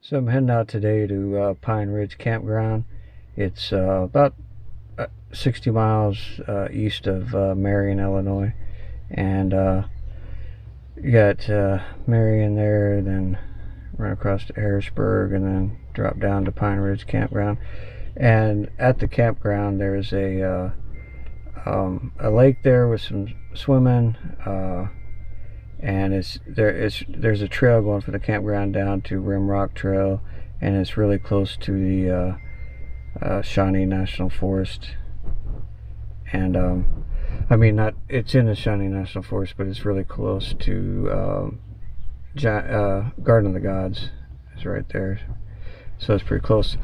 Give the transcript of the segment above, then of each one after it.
So I'm heading out today to Pine Ridge Campground. It's about 60 miles east of Marion, Illinois. And you got Marion there, then run across to Harrisburg, and then drop down to Pine Ridge Campground. And at the campground, there's a lake there with some swimming. And there's a trail going from the campground down to Rimrock Trail, and it's really close to the Shawnee National Forest. And I mean, not it's in the Shawnee National Forest, but it's really close to Garden of the Gods. It's right there, so it's pretty close.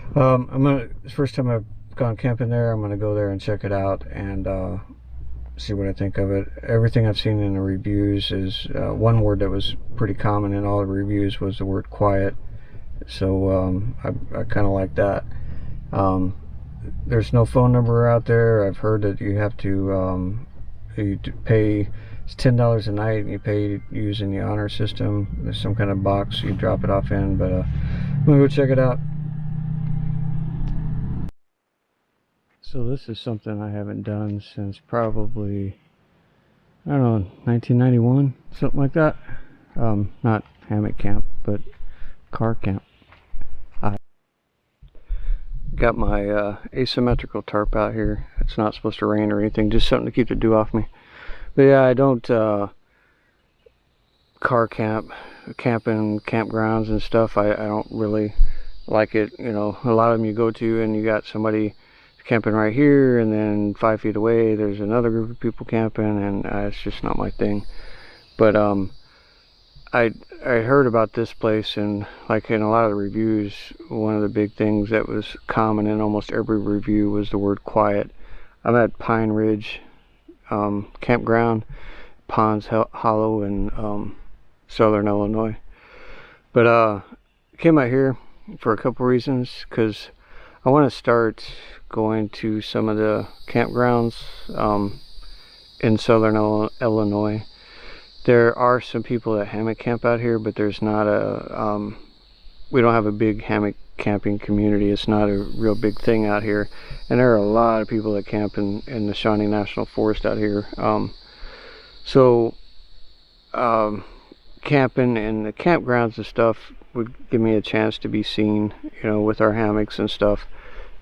It's the first time I've gone camping there. I'm gonna go there and check it out and see what I think of it. Everything I've seen in the reviews is one word that was pretty common in all the reviews was the word quiet. So I kind of like that. There's no phone number out there. I've heard that you have to pay. It's $10 a night, and you pay using the honor system. There's some kind of box you drop it off in, but I'm gonna go check it out. So this is something I haven't done since probably, I don't know, 1991, something like that. Not hammock camp, but car camp. I got my asymmetrical tarp out here. It's not supposed to rain or anything, just something to keep the dew off me. But yeah, I don't car camp, camping campgrounds and stuff. I don't really like it. You know, a lot of them you go to and you got somebody camping right here, and then 5 feet away there's another group of people camping, and it's just not my thing. But I heard about this place, and like in a lot of the reviews, one of the big things that was common in almost every review was the word quiet. I'm at Pine Ridge Campground, Ponds Hollow in southern Illinois. But I came out here for a couple reasons, because I want to start going to some of the campgrounds in southern Illinois. There are some people that hammock camp out here, but there's not a we don't have a big hammock camping community. It's not a real big thing out here, and there are a lot of people that camp in the Shawnee National Forest out here. Camping in the campgrounds and stuff would give me a chance to be seen, you know, with our hammocks and stuff,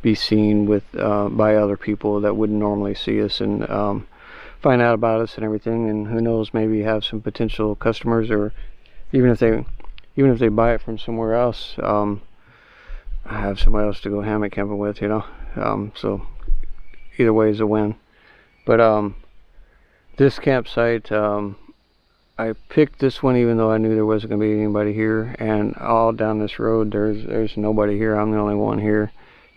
be seen with by other people that wouldn't normally see us, and find out about us and everything. And who knows, maybe have some potential customers, or even if they buy it from somewhere else, I have somebody else to go hammock camping with, you know. So either way is a win. But this campsite, I picked this one even though I knew there wasn't going to be anybody here, and all down this road there's nobody here. I'm the only one here.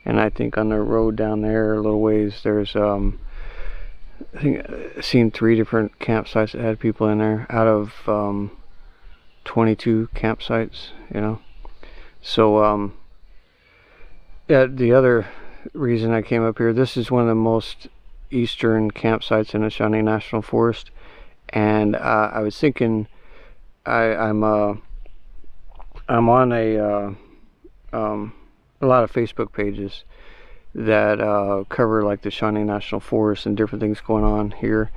And I think on the road down there a little ways, there's I think I've seen 3 different campsites that had people in there out of 22 campsites, you know. So yeah, the other reason I came up here, this is one of the most eastern campsites in the Shawnee National Forest, and I was thinking I'm on a lot of Facebook pages that cover like the Shawnee National Forest and different things going on here,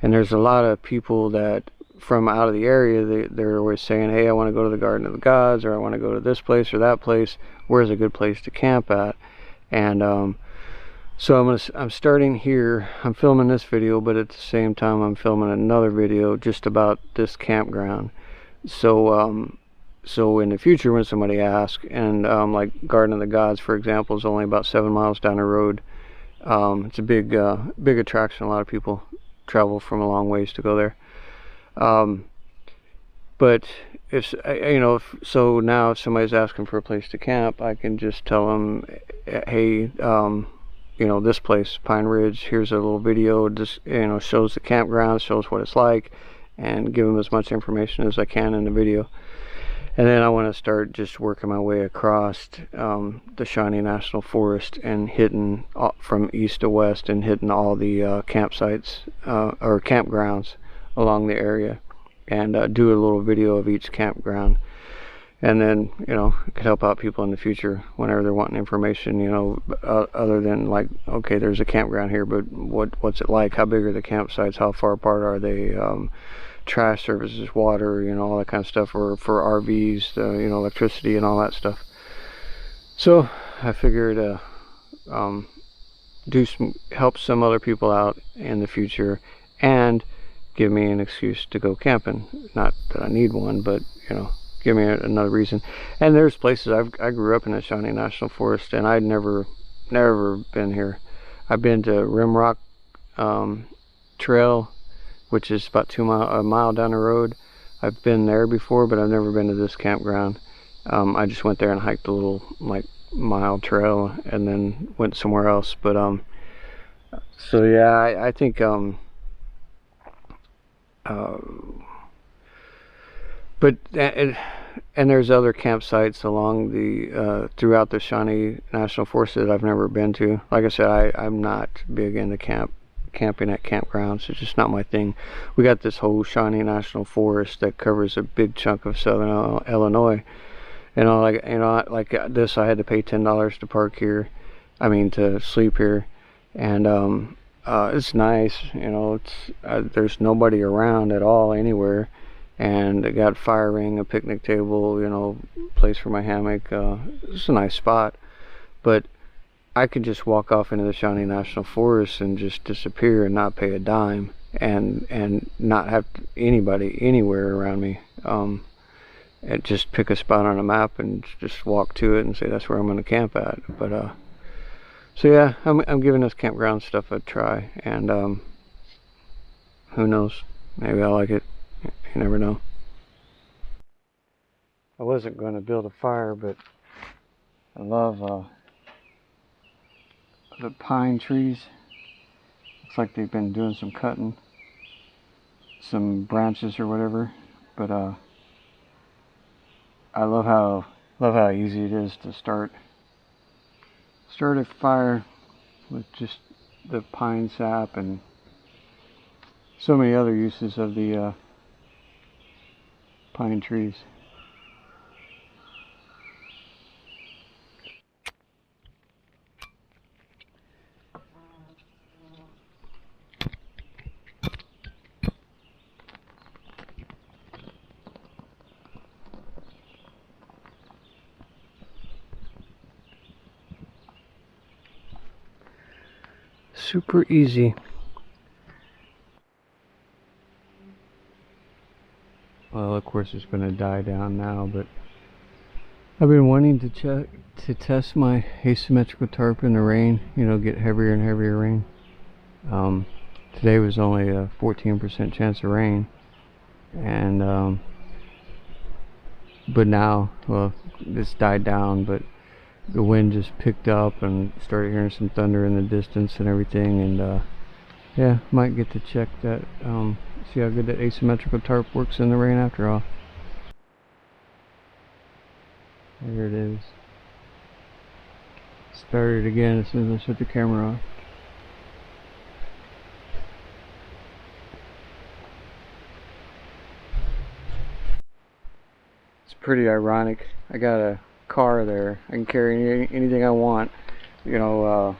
and there's a lot of people that from out of the area, they're always saying, hey, I want to go to the Garden of the Gods, or I want to go to this place or that place. Where's a good place to camp at? And so I'm starting here. I'm filming this video, but at the same time I'm filming another video just about this campground. So in the future, when somebody asks, and like Garden of the Gods, for example, is only about 7 miles down the road. It's a big attraction. A lot of people travel from a long ways to go there. But so now if somebody's asking for a place to camp, I can just tell them, hey, you know, this place, Pine Ridge, here's a little video, just, you know, shows the campground, shows what it's like, and give them as much information as I can in the video. And then I want to start just working my way across the Shawnee National Forest and hitting from east to west, and hitting all the campsites or campgrounds along the area, and do a little video of each campground. and then, you know, it could help out people in the future whenever they're wanting information, you know, other than like, okay, there's a campground here, but what's it like? How big are the campsites? How far apart are they? Trash services, water, you know, all that kind of stuff, or for RVs, you know, electricity and all that stuff. So I figured help some other people out in the future and give me an excuse to go camping. Not that I need one, but, you know, give me another reason. And there's places I grew up in the Shawnee National Forest, and I'd never been here. I've been to Rimrock Trail, which is about a mile down the road. I've been there before, but I've never been to this campground. I just went there and hiked a little like mile trail and then went somewhere else. But so yeah, I think but and there's other campsites along the throughout the Shawnee National Forest that I've never been to. Like I said, I'm not big into camping at campgrounds. It's just not my thing. We got this whole Shawnee National Forest that covers a big chunk of southern Illinois, and like this, I had to pay $10 to park here. I mean, to sleep here, and it's nice. You know, it's there's nobody around at all anywhere, and I got fire ring, a picnic table, you know, place for my hammock. It's a nice spot, but I could just walk off into the Shawnee National Forest and just disappear and not pay a dime, and not have anybody anywhere around me. And just pick a spot on a map and just walk to it and say that's where I'm going to camp at. But so yeah, I'm giving this campground stuff a try, and who knows? Maybe I like it. You never know. I wasn't going to build a fire, but I love the pine trees. Looks like they've been doing some cutting, some branches or whatever. But I love how easy it is to start a fire with just the pine sap and so many other uses of the pine trees. Super easy. Well, of course it's going to die down now, but I've been wanting to test my asymmetrical tarp in the rain, you know, get heavier and heavier rain. Today was only a 14% chance of rain, and but now, well, it's died down, but the wind just picked up and started hearing some thunder in the distance and everything, and yeah, might get to check that, see how good that asymmetrical tarp works in the rain after all. There it is. Started again as soon as I shut the camera off. It's pretty ironic. I got a car there. I can carry anything I want. You know,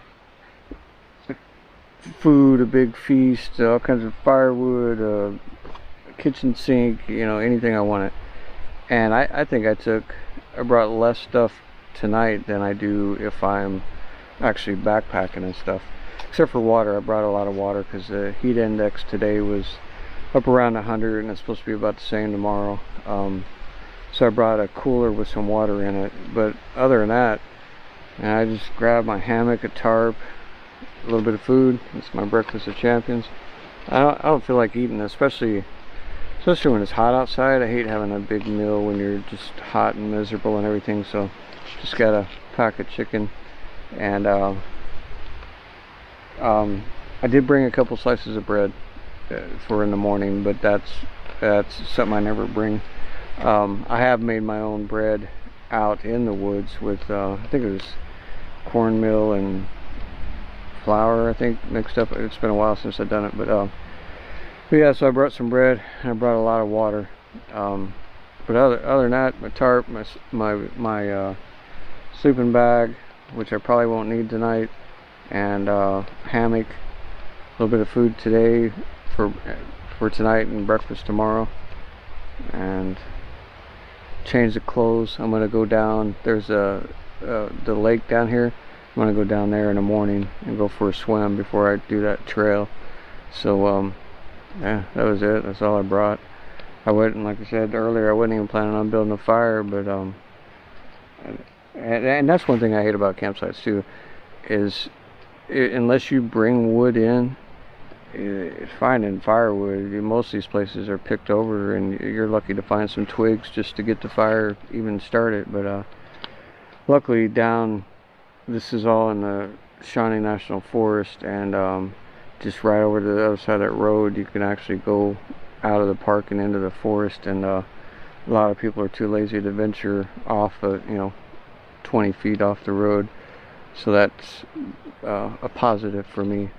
food, a big feast, all kinds of firewood, a kitchen sink, you know, anything I wanted. And I think I brought less stuff tonight than I do if I'm actually backpacking and stuff. Except for water. I brought a lot of water because the heat index today was up around 100, and it's supposed to be about the same tomorrow. So I brought a cooler with some water in it. But other than that, I just grabbed my hammock, a tarp, a little bit of food. It's my breakfast of champions. I don't feel like eating, especially when it's hot outside. I hate having a big meal when you're just hot and miserable and everything. So just got a pack of chicken, and I did bring a couple slices of bread for in the morning, but that's something I never bring. I have made my own bread out in the woods with I think it was cornmeal and flour, I think, mixed up. It's been a while since I've done it, but yeah, so I brought some bread and I brought a lot of water. But other than that, my tarp, my sleeping bag, which I probably won't need tonight, and hammock, a little bit of food today for tonight and breakfast tomorrow, and change the clothes. I'm gonna go down. There's the lake down here. I'm gonna go down there in the morning and go for a swim before I do that trail. So yeah, that was it. That's all I brought. I wouldn't, like I said earlier, I wasn't even planning on building a fire, but and that's one thing I hate about campsites too, is unless you bring wood in, finding firewood, most of these places are picked over, and you're lucky to find some twigs just to get the fire even started. But luckily this is all in the Shawnee National Forest, and just right over to the other side of that road, you can actually go out of the park and into the forest, and a lot of people are too lazy to venture off 20 feet off the road, so that's a positive for me.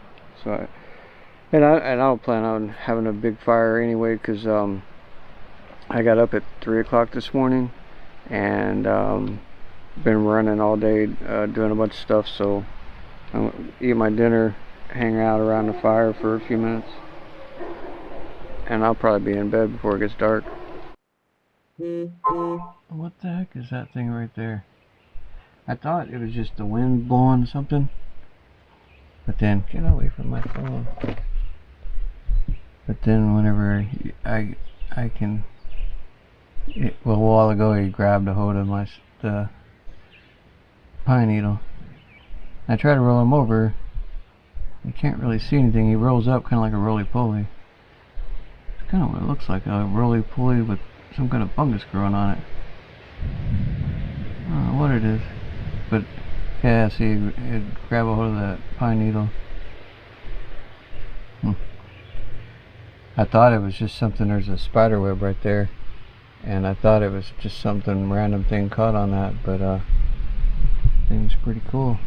So I'll plan on having a big fire anyway, because I got up at 3 o'clock this morning and been running all day, doing a bunch of stuff, so I'll eat my dinner, hang out around the fire for a few minutes, and I'll probably be in bed before it gets dark. What the heck is that thing right there? I thought it was just the wind blowing something, but then, get away from my phone. But then whenever I can, well, a while ago he grabbed a hold of the pine needle. I try to roll him over. You can't really see anything. He rolls up kind of like a roly-poly. It's kind of what it looks like, a roly-poly with some kind of fungus growing on it. I don't know what it is, but yeah, see, it'd grab a hold of that pine needle. I thought it was just something, there's a spider web right there, and I thought it was just something, random thing caught on that, but thing's pretty cool.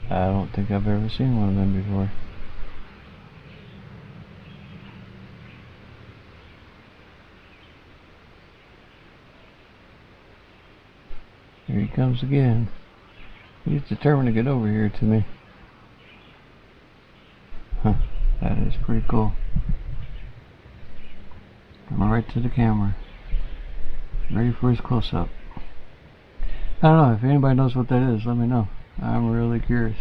I don't think I've ever seen one of them before. Here he comes again. He's determined to get over here to me. Huh, that is pretty cool. Coming right to the camera. Ready for his close-up. I don't know, if anybody knows what that is, let me know. I'm really curious.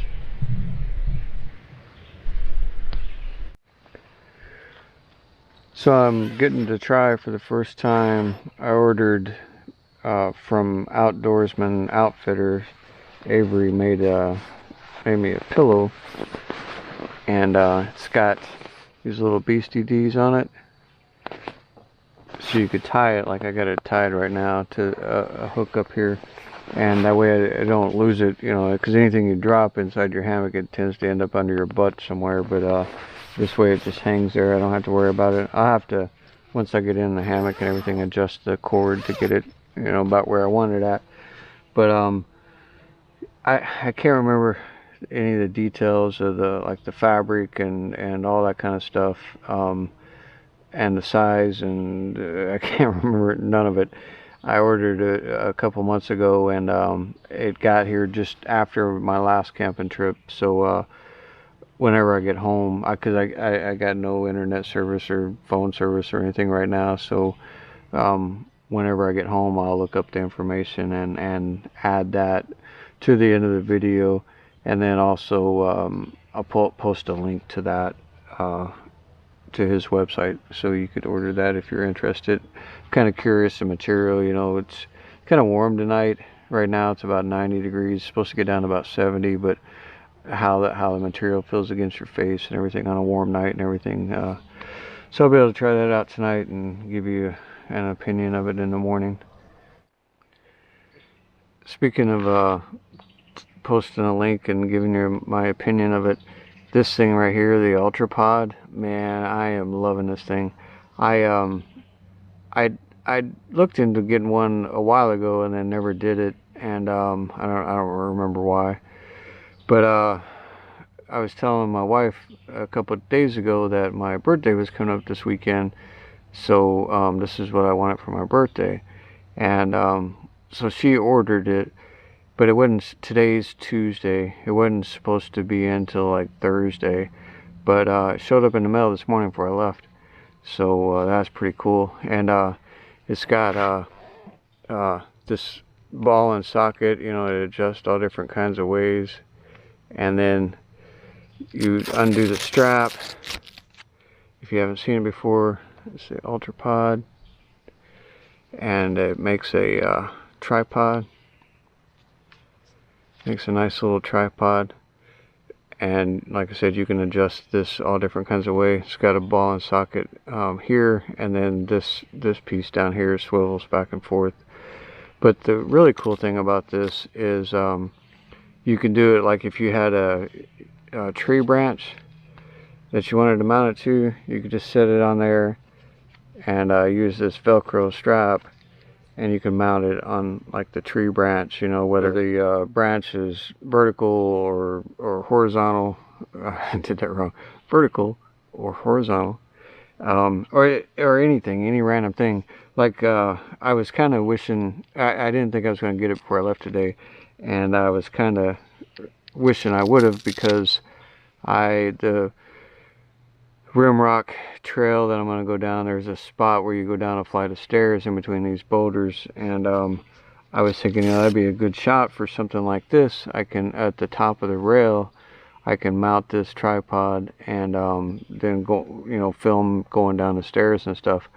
So I'm getting to try for the first time. I ordered from Outdoorsman Outfitters. Avery made me a pillow, and it's got these little beastie D's on it, so you could tie it, like I got it tied right now to a hook up here, and that way I don't lose it, because anything you drop inside your hammock, it tends to end up under your butt somewhere. But this way it just hangs there. I don't have to worry about it. I'll have to, once I get in the hammock and everything, adjust the cord to get it about where I want it at. But I can't remember any of the details of the fabric and all that kind of stuff, and the size, and I can't remember none of it. I ordered it a couple months ago, and it got here just after my last camping trip. So whenever I get home, because I got no internet service or phone service or anything right now, so whenever I get home, I'll look up the information and add that to the end of the video, and then also I'll post a link to that, to his website, so you could order that if you're interested. Kind of curious the material. It's kind of warm tonight. Right now it's about 90 degrees. It's supposed to get down to about 70, but how the material feels against your face and everything on a warm night and everything. So I'll be able to try that out tonight and give you an opinion of it in the morning. Speaking of posting a link and giving you my opinion of it, this thing right here, the Ultra Pod, man, I am loving this thing. I looked into getting one a while ago and then never did it, and I don't remember why. But I was telling my wife a couple of days ago that my birthday was coming up this weekend, So this is what I wanted for my birthday. And so she ordered it, but it wasn't, today's Tuesday, it wasn't supposed to be until like Thursday, but it showed up in the mail this morning before I left. So that's pretty cool. And it's got this ball and socket, you know, it adjusts all different kinds of ways. And then you undo the strap. If you haven't seen it before, it's the Ultra Pod, and it makes a tripod. Makes a nice little tripod, and like I said, you can adjust this all different kinds of ways. It's got a ball and socket here, and then this piece down here swivels back and forth. But the really cool thing about this is you can do it like if you had a tree branch that you wanted to mount it to, you could just set it on there and use this Velcro strap, and you can mount it on like the tree branch, you know, whether the branch is vertical or horizontal. I did that wrong. Vertical or horizontal, or anything, any random thing. Like I was kind of wishing, I didn't think I was going to get it before I left today, and I was kind of wishing I would have, because the Rimrock Trail that I'm going to go down, there's a spot where you go down a flight of stairs in between these boulders, and I was thinking, you know, that'd be a good shot for something like this. I can, at the top of the rail, I can mount this tripod and then go, you know, film going down the stairs and stuff.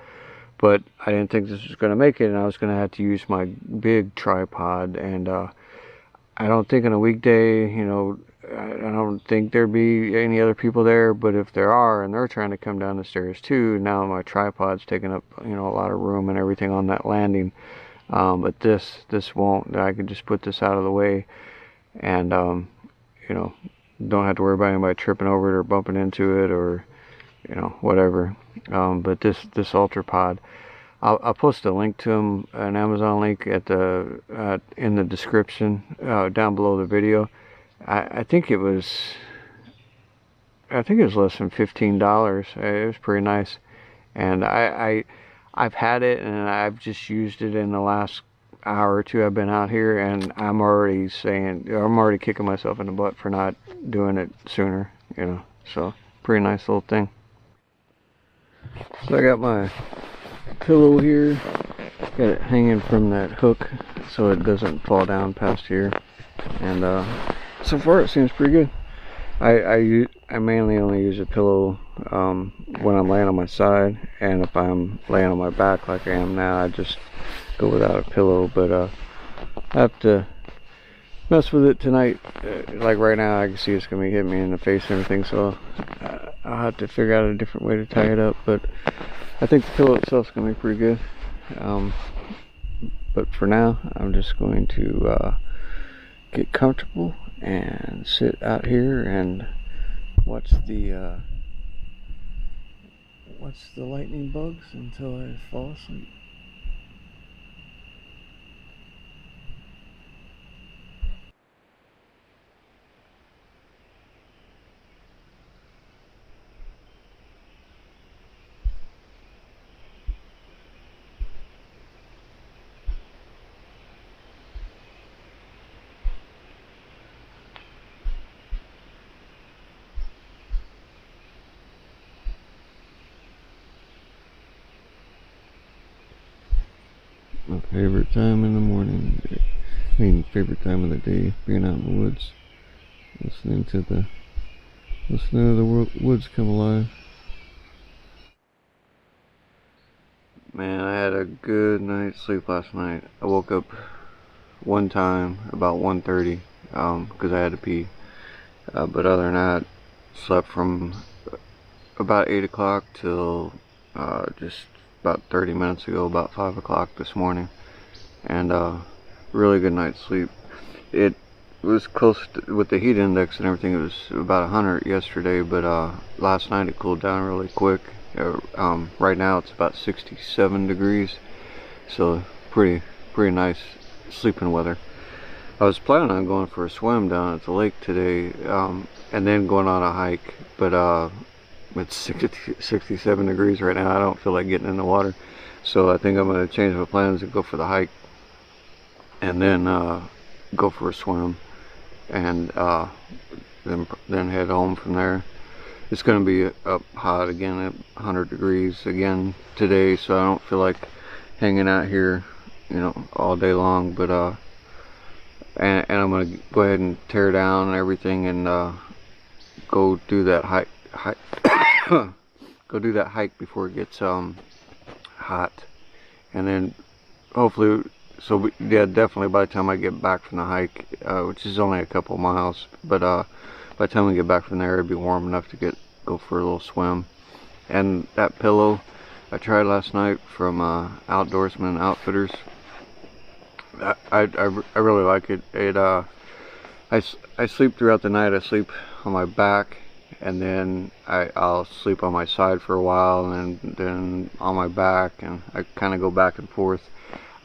But I didn't think this was going to make it, and I was going to have to use my big tripod, and I don't think on a weekday, you know, I don't think there'd be any other people there, but if there are and they're trying to come down the stairs too, now my tripod's taking up, you know, a lot of room and everything on that landing. But this won't. I could just put this out of the way, and you know, don't have to worry about anybody tripping over it or bumping into it, or, you know, whatever. But this Ultra Pod, I'll post a link to them, an Amazon link at the in the description down below the video. I think it was less than $15. It was pretty nice, and I've had it, and I've just used it in the last hour or two I've been out here, and I'm already kicking myself in the butt for not doing it sooner, you know. So pretty nice little thing. So I got my pillow here, got it hanging from that hook so it doesn't fall down past here, and so far it seems pretty good. I mainly only use a pillow when I'm laying on my side, and if I'm laying on my back like I am now, I just go without a pillow. But I have to mess with it tonight. Like right now, I can see it's gonna be hitting me in the face and everything, so I'll have to figure out a different way to tie it up. But I think the pillow itself is gonna be pretty good. But for now, I'm just going to get comfortable and sit out here and watch the lightning bugs until I fall asleep. My favorite time in the morning, I mean favorite time of the day, being out in the woods, listening to the woods come alive. Man, I had a good night's sleep last night. I woke up one time about 1:30 because I had to pee, but other than that, slept from about 8 o'clock till just about 30 minutes ago, about 5 o'clock this morning, and really good night's sleep. It was close to, with the heat index and everything, it was about 100 yesterday, but last night it cooled down really quick. Right now it's about 67 degrees, so pretty nice sleeping weather. I was planning on going for a swim down at the lake today, and then going on a hike, but It's 67 degrees right now. I don't feel like getting in the water, so I think I'm going to change my plans and go for the hike, and then go for a swim, and then head home from there. It's going to be up hot again at 100 degrees again today, so I don't feel like hanging out here, you know, all day long. But and I'm going to go ahead and tear down everything and go do that hike. Go do that hike before it gets hot, and then hopefully, yeah, definitely by the time I get back from the hike, which is only a couple miles, but by the time we get back from there, it'd be warm enough to go for a little swim. And that pillow I tried last night from Outdoorsman Outfitters, I really like it. I sleep throughout the night. I sleep on my back, and then I'll sleep on my side for a while, and then on my back, and I kind of go back and forth.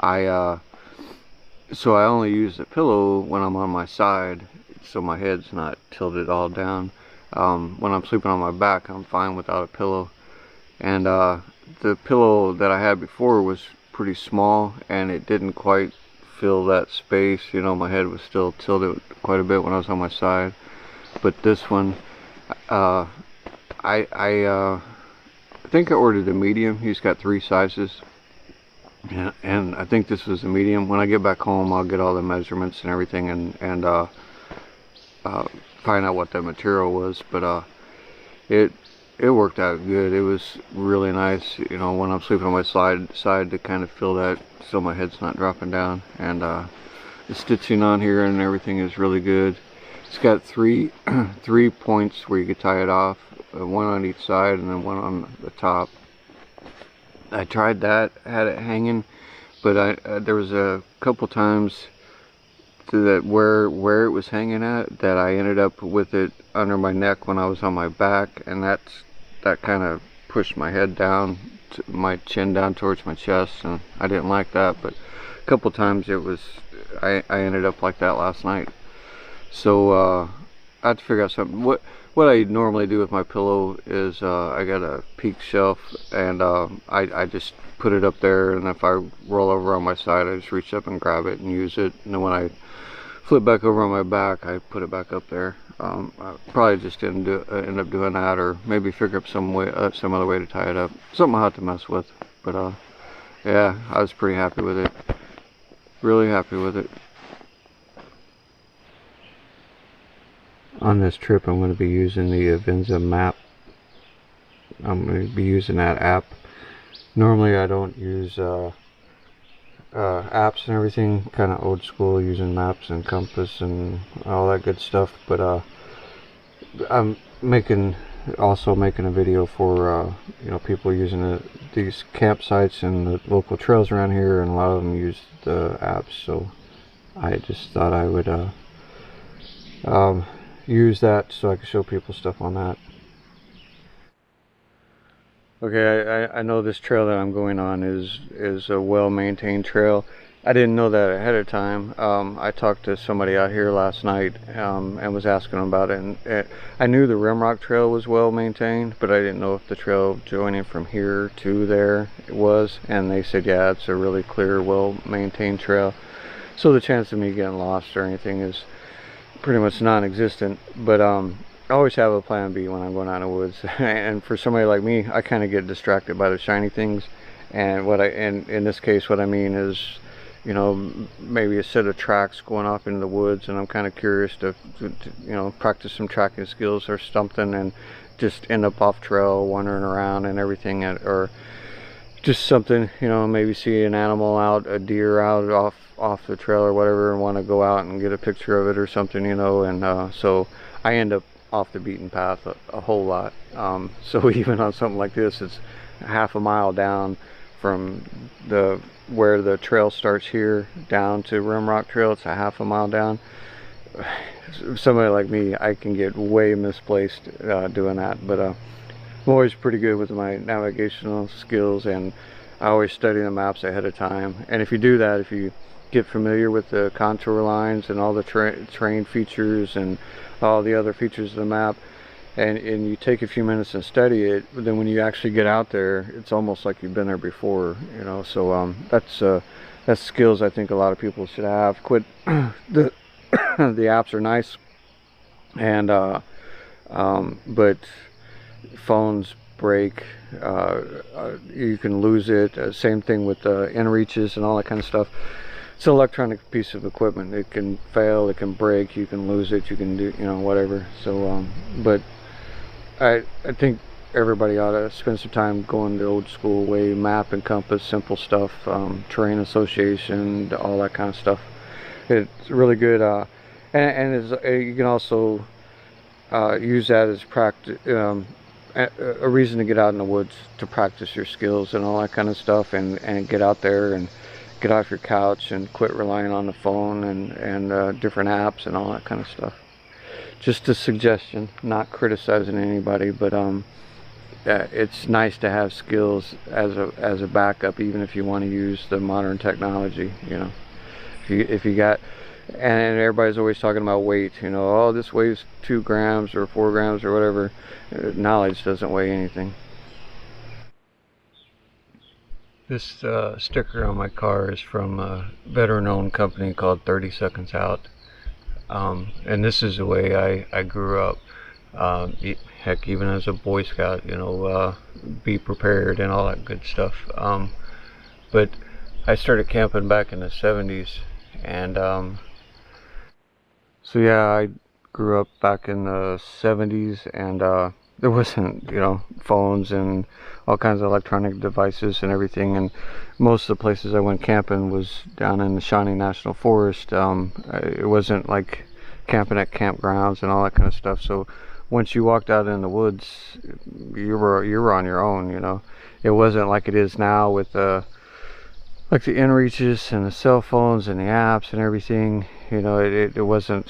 So I only use the pillow when I'm on my side, so my head's not tilted all down. When I'm sleeping on my back, I'm fine without a pillow. And the pillow that I had before was pretty small, and it didn't quite fill that space. You know, my head was still tilted quite a bit when I was on my side. But this one, I think I ordered a medium. He's got 3 sizes, and I think this was a medium. When I get back home, I'll get all the measurements and everything, and find out what that material was. But it worked out good. It was really nice, you know, when I'm sleeping on my side to kind of feel that, so my head's not dropping down. And the stitching on here and everything is really good. It's got three points where you could tie it off, one on each side and then one on the top. I tried that, had it hanging, but there was a couple times that where it was hanging at, that I ended up with it under my neck when I was on my back, and that kind of pushed my head down, my chin down towards my chest, and I didn't like that. But a couple times I ended up like that last night. So I have to figure out something. What I normally do with my pillow is I got a peak shelf, and I just put it up there, and if I roll over on my side, I just reach up and grab it and use it. And then when I flip back over on my back, I put it back up there. I probably just didn't end up doing that, or maybe figure up some other way to tie it up. Something I'll have to mess with. But yeah, I was pretty happy with it. Really happy with it. On this trip, I'm going to be using the Avenza map. I'm going to be using that app. Normally I don't use apps and everything, kind of old school, using maps and compass and all that good stuff. But I'm also making a video for you know, people using these campsites and the local trails around here, and a lot of them use the apps. So I just thought I would use that so I can show people stuff on that. Okay, I know this trail that I'm going on is a well-maintained trail. I didn't know that ahead of time. I talked to somebody out here last night and was asking about it. And I knew the Rimrock Trail was well-maintained, but I didn't know if the trail joining from here to there was. And they said, yeah, it's a really clear, well-maintained trail. So the chance of me getting lost or anything is pretty much non-existent. But I always have a plan B when I'm going out in the woods. And for somebody like me, I kind of get distracted by the shiny things. And in this case, what I mean is, you know, maybe a set of tracks going off into the woods, and I'm kind of curious to you know, practice some tracking skills or something, and just end up off trail wandering around and everything, or just something, you know, maybe see an animal out, a deer out off the trail or whatever, and want to go out and get a picture of it or something, you know. And so I end up off the beaten path a whole lot. So even on something like this, it's half a mile down from where the trail starts here down to Rimrock Trail. It's a half a mile down. Somebody like me, I can get way misplaced doing that, but I'm always pretty good with my navigational skills, and I always study the maps ahead of time. And if you do that, if you get familiar with the contour lines and all the terrain features and all the other features of the map, and you take a few minutes and study it, but then when you actually get out there, it's almost like you've been there before, you know. So that's skills I think a lot of people should have. Quit the the apps are nice, and but phones break, you can lose it. Same thing with inReaches and all that kind of stuff. It's an electronic piece of equipment. It can fail, it can break, you can lose it, you can do, you know, whatever. So but I think everybody ought to spend some time going the old school way, map and compass, simple stuff, terrain association, all that kind of stuff. It's really good, and you can also use that as practice, a reason to get out in the woods to practice your skills and all that kind of stuff, and get out there and get off your couch and quit relying on the phone and different apps and all that kind of stuff. Just a suggestion, not criticizing anybody, but it's nice to have skills as a backup, even if you want to use the modern technology. You know, if you got, and everybody's always talking about weight. You know, oh, this weighs 2 grams or 4 grams or whatever. Knowledge doesn't weigh anything. This sticker on my car is from a veteran-owned company called 30 Seconds Out. And this is the way I grew up. Heck, even as a Boy Scout, you know, be prepared and all that good stuff. But I started camping back in the 70s, and so yeah, I grew up back in the 70s, and there wasn't, you know, phones and all kinds of electronic devices and everything, and most of the places I went camping was down in the Shawnee National Forest. It wasn't like camping at campgrounds and all that kind of stuff. So once you walked out in the woods, you were on your own, you know. It wasn't like it is now with like the inReaches and the cell phones and the apps and everything. You know, there wasn't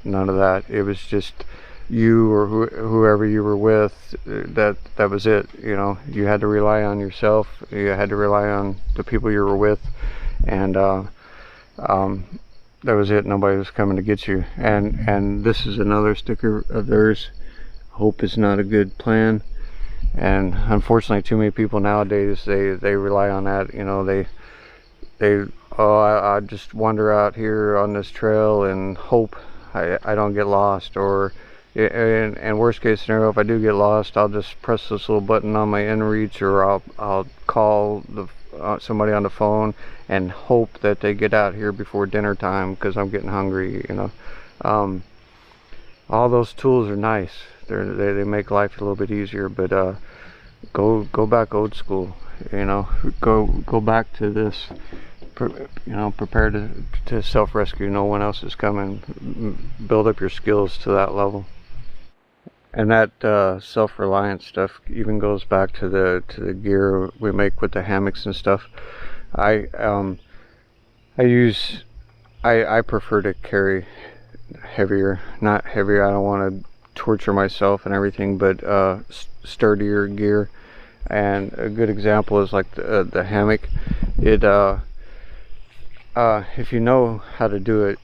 none of that. It was just you or whoever you were with. That was it. You know, you had to rely on yourself. You had to rely on the people you were with, and that was it. Nobody was coming to get you. And this is another sticker of theirs. Hope is not a good plan. And unfortunately, too many people nowadays, they rely on that. You know, I just wander out here on this trail and hope I don't get lost, or and worst case scenario, if I do get lost, I'll just press this little button on my inReach, or I'll call somebody on the phone and hope that they get out here before dinner time because I'm getting hungry. You know, all those tools are nice. They make life a little bit easier, but go back old school. You know, go back to this. You know, prepare to self-rescue. No one else is coming. Build up your skills to that level. And that self-reliance stuff even goes back to the gear we make with the hammocks and stuff. I prefer to carry heavier, not heavier. I don't want to torture myself and everything, but sturdier gear. And a good example is like the hammock. If you know how to do it,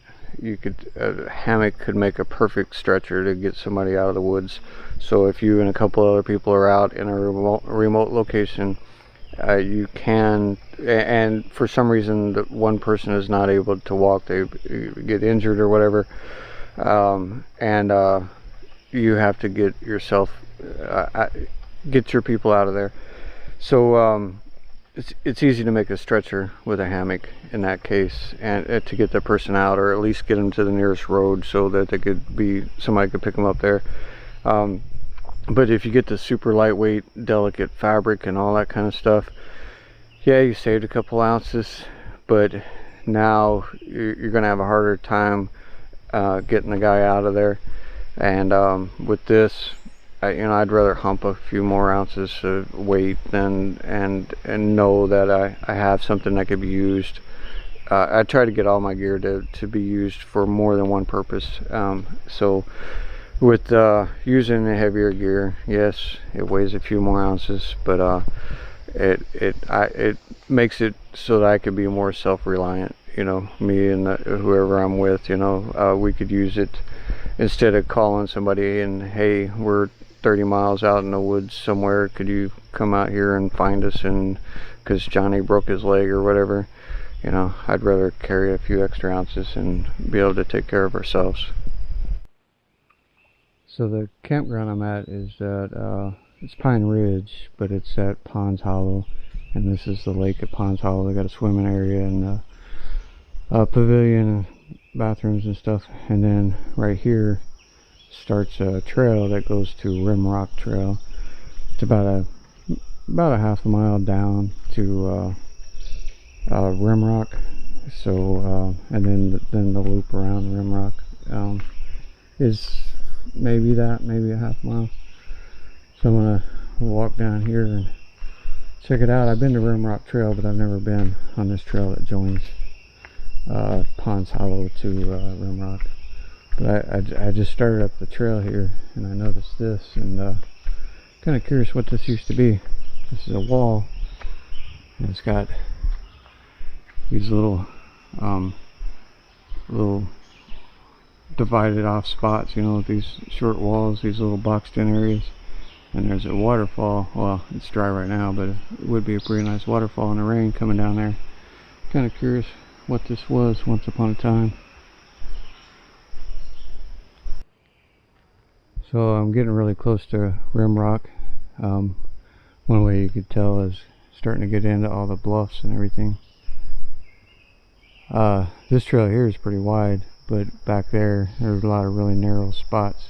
a hammock could make a perfect stretcher to get somebody out of the woods. So if you and a couple other people are out in a remote location, you can, and for some reason the one person is not able to walk, they get injured or whatever, and you have to get your people out of there. So it's easy to make a stretcher with a hammock in that case, and to get the person out, or at least get them to the nearest road so that somebody could pick them up there. But if you get the super lightweight, delicate fabric and all that kind of stuff, yeah, you saved a couple ounces, but now you're gonna have a harder time getting the guy out of there. And with this, I'd rather hump a few more ounces of weight and know that I have something that could be used. I try to get all my gear to be used for more than one purpose. So with using the heavier gear, yes, it weighs a few more ounces, but it makes it so that I could be more self-reliant. You know, me and whoever I'm with, you know, we could use it instead of calling somebody and, hey, we're 30 miles out in the woods somewhere, could you come out here and find us, and because Johnny broke his leg or whatever, you know, I'd rather carry a few extra ounces and be able to take care of ourselves. So the campground I'm at is at it's Pine Ridge, but it's at Ponds Hollow, and this is the lake at Ponds Hollow. They got a swimming area and a pavilion and bathrooms and stuff, and then right here starts a trail that goes to Rimrock Trail. It's about a half a mile down to Rimrock. So and then the loop around Rimrock is maybe a half mile. So I'm gonna walk down here and check it out. I've been to Rimrock Trail, but I've never been on this trail that joins Ponds Hollow to Rimrock. But I just started up the trail here, and I noticed this, and kind of curious what this used to be. This is a wall, and it's got these little divided off spots, you know, these short walls, these little boxed in areas. And there's a waterfall. Well, it's dry right now, but it would be a pretty nice waterfall in the rain coming down there. Kind of curious what this was once upon a time. So I'm getting really close to Rimrock. One way you could tell is starting to get into all the bluffs and everything. This trail here is pretty wide, but back there's a lot of really narrow spots,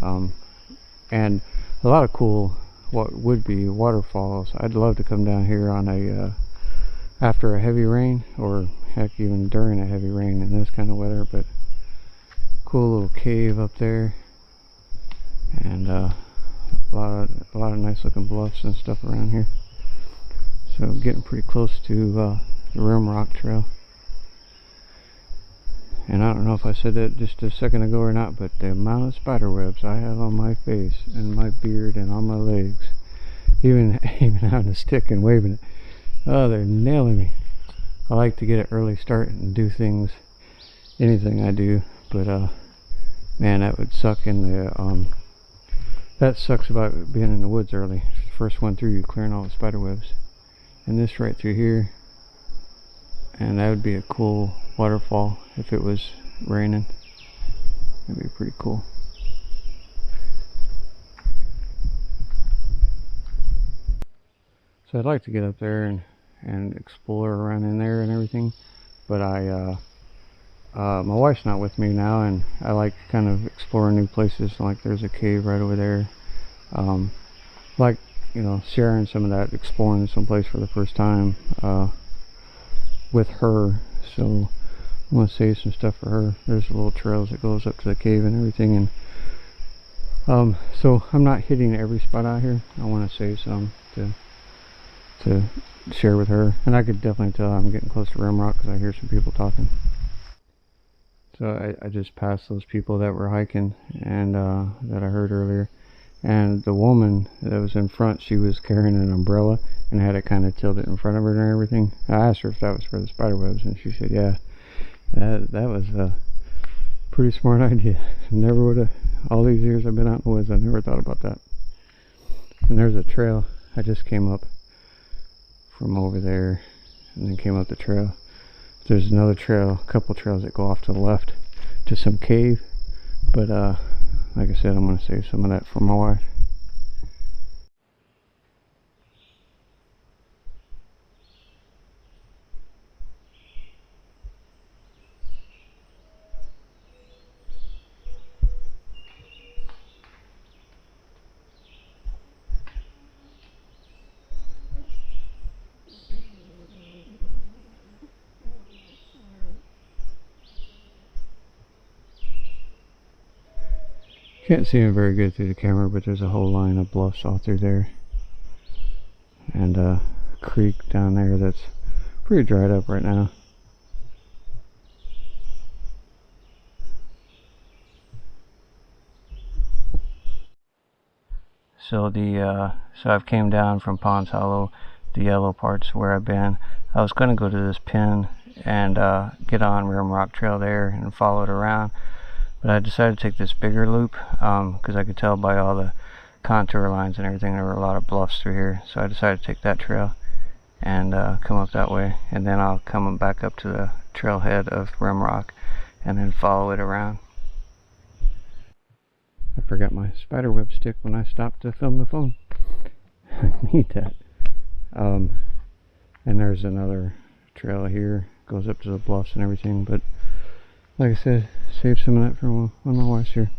and a lot of cool what would be waterfalls. I'd love to come down here on a after a heavy rain, or heck, even during a heavy rain in this kind of weather. But cool little cave up there, and a lot of nice looking bluffs and stuff around here. So I'm getting pretty close to the Rimrock Trail. And I don't know if I said that just a second ago or not, but the amount of spider webs I have on my face and my beard and on my legs, even having a stick and waving it, oh, they're nailing me. I like to get an early start and do things, anything I do, but man, that would suck in the that sucks about being in the woods early. First one through, you clearing all the spider webs. And this right through here, and that would be a cool waterfall if it was raining. That'd be pretty cool. So I'd like to get up there and explore around in there and everything, but my wife's not with me now, and I like kind of exploring new places. Like there's a cave right over there. Like, you know, sharing some of that, exploring someplace for the first time with her. So I want to save some stuff for her. There's little trails that goes up to the cave and everything, and so I'm not hitting every spot out here. I want to save some to share with her. And I could definitely tell I'm getting close to Rimrock because I hear some people talking. So I just passed those people that were hiking, and that I heard earlier. And the woman that was in front, she was carrying an umbrella and had it kind of tilted in front of her and everything. I asked her if that was for the spider webs, and she said, yeah. That was a pretty smart idea. Never would have, all these years I've been out in the woods, I never thought about that. And there's a trail. I just came up from over there and then came up the trail. There's another trail, a couple trails that go off to the left to some cave, but like I said, I'm going to save some of that for my wife. Can't see him very good through the camera, but there's a whole line of bluffs all through there, and a creek down there that's pretty dried up right now. So I've came down from Ponds Hollow. The yellow part's where I've been. I was going to go to this pin and get on Rimrock Trail there and follow it around. But I decided to take this bigger loop because I could tell by all the contour lines and everything there were a lot of bluffs through here. So I decided to take that trail and come up that way, and then I'll come back up to the trailhead of Rimrock and then follow it around. I forgot my spiderweb stick when I stopped to film the phone. I need that. And there's another trail here, goes up to the bluffs and everything, but like I said, save some of that for when my wife's here.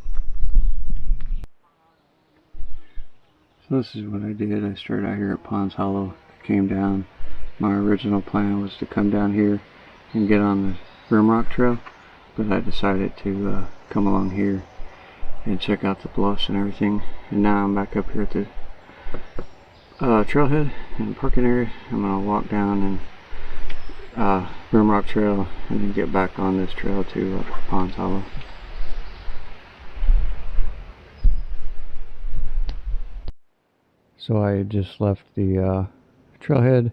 So this is what I did. I started out here at Ponds Hollow, came down. My original plan was to come down here and get on the Rimrock Trail, but I decided to come along here and check out the bluffs and everything. And now I'm back up here at the trailhead in the parking area. I'm going to walk down and Rimrock Trail and then get back on this trail to Ponds Hollow. So I just left the trailhead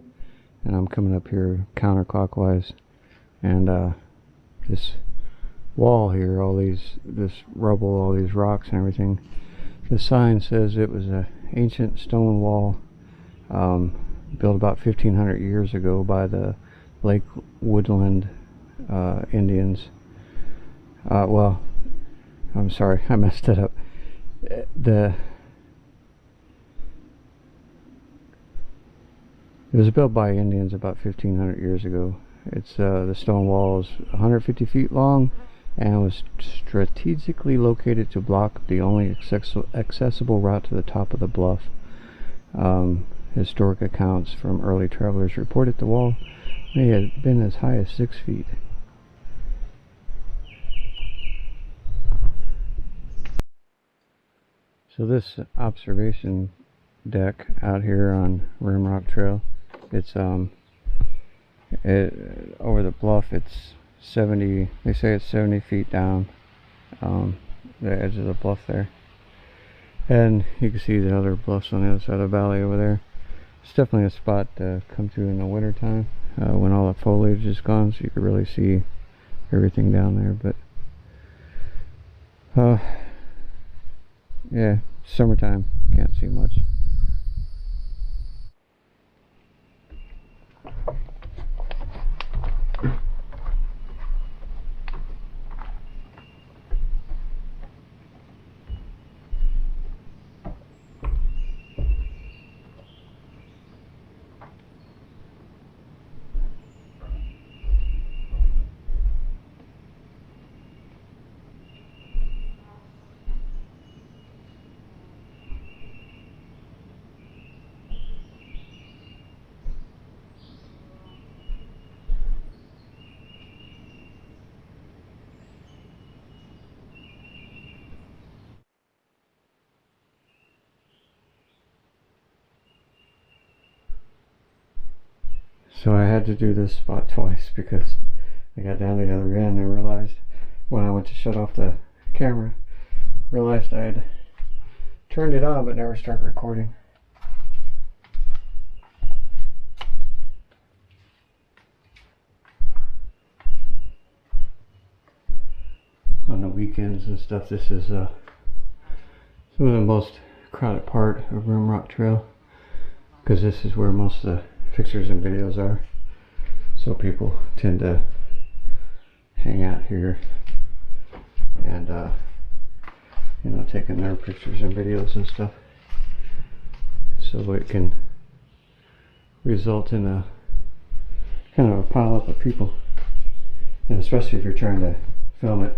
and I'm coming up here counterclockwise, and this wall here, this rubble, all these rocks and everything, the sign says it was an ancient stone wall built about 1500 years ago by the Lake Woodland Indians. Well, I'm sorry, I messed it up. It was built by Indians about 1500 years ago. It's the stone wall is 150 feet long and was strategically located to block the only accessible route to the top of the bluff. Historic accounts from early travelers reported the wall may have been as high as 6 feet. So this observation deck out here on Rimrock Trail, it's over the bluff. It's 70, they say it's 70 feet down, the edge of the bluff there, and you can see the other bluffs on the other side of the valley over there. It's definitely a spot to come to in the winter time when all the foliage is gone, so you can really see everything down there. But yeah, summertime, can't see much. So I had to do this spot twice because I got down to the other end and realized when I went to shut off the camera, realized I had turned it on but never started recording. On the weekends and stuff, this is some of the most crowded part of Rimrock Trail, because this is where most of the pictures and videos are, so people tend to hang out here and you know, taking their pictures and videos and stuff, so it can result in a kind of a pile up of people, and especially if you're trying to film it.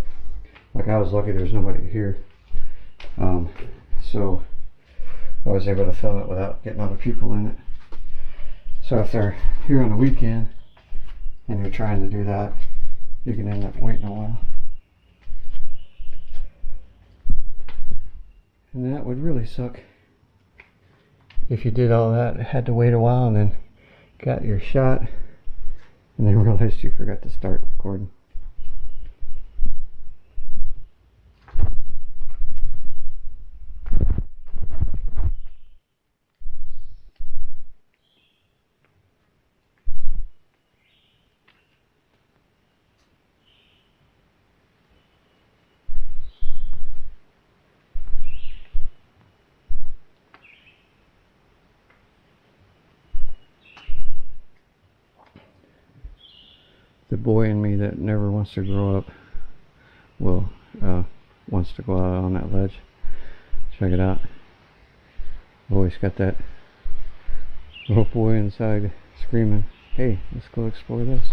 Like, I was lucky there's nobody here, so I was able to film it without getting other people in it. So if they're here on the weekend and you're trying to do that, you can end up waiting a while. And that would really suck if you did all that, had to wait a while and then got your shot and then realized you forgot to start recording. The boy in me that never wants to grow up will wants to go out on that ledge. Check it out. Always got that little boy inside screaming, "Hey, let's go explore this."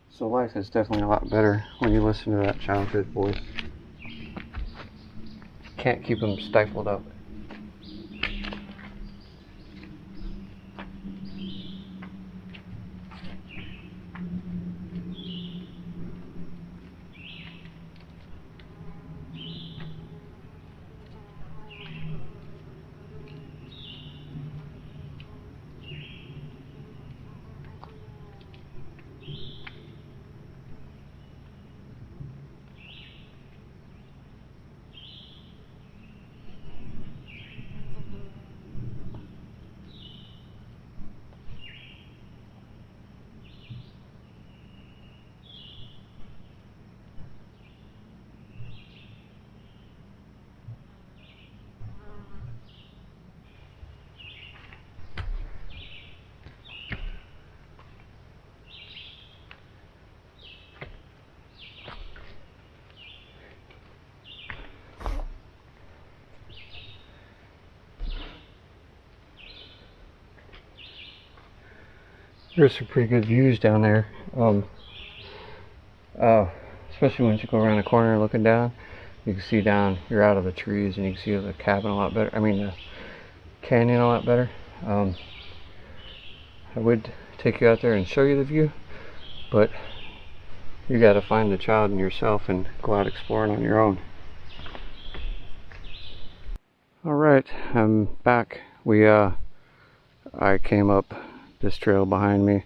So life is definitely a lot better when you listen to that childhood voice. Can't keep them stifled up. There's some pretty good views down there, especially once you go around the corner looking down. You can see down, you're out of the trees, and you can see the cabin a lot better. I mean the canyon a lot better. I would take you out there and show you the view, but you got to find the child in yourself and go out exploring on your own. Alright, I'm back. I came up this trail behind me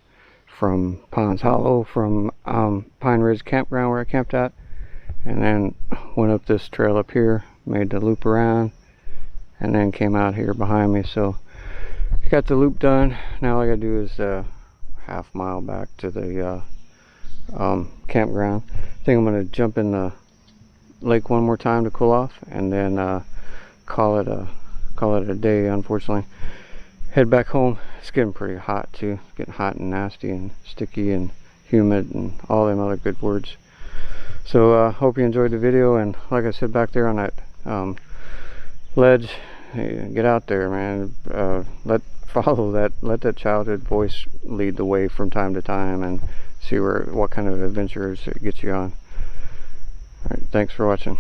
from Ponds Hollow, from Pine Ridge Campground where I camped at, and then went up this trail up here, made the loop around, and then came out here behind me. So I got the loop done. Now all I gotta do is half mile back to the campground. I think I'm gonna jump in the lake one more time to cool off, and then call it a day. Unfortunately, head back home. It's getting pretty hot too. It's getting hot and nasty and sticky and humid and all them other good words. So hope you enjoyed the video, and like I said, back there on that ledge, hey, get out there, man. Let that childhood voice lead the way from time to time, and see what kind of adventures it gets you on. All right, thanks for watching.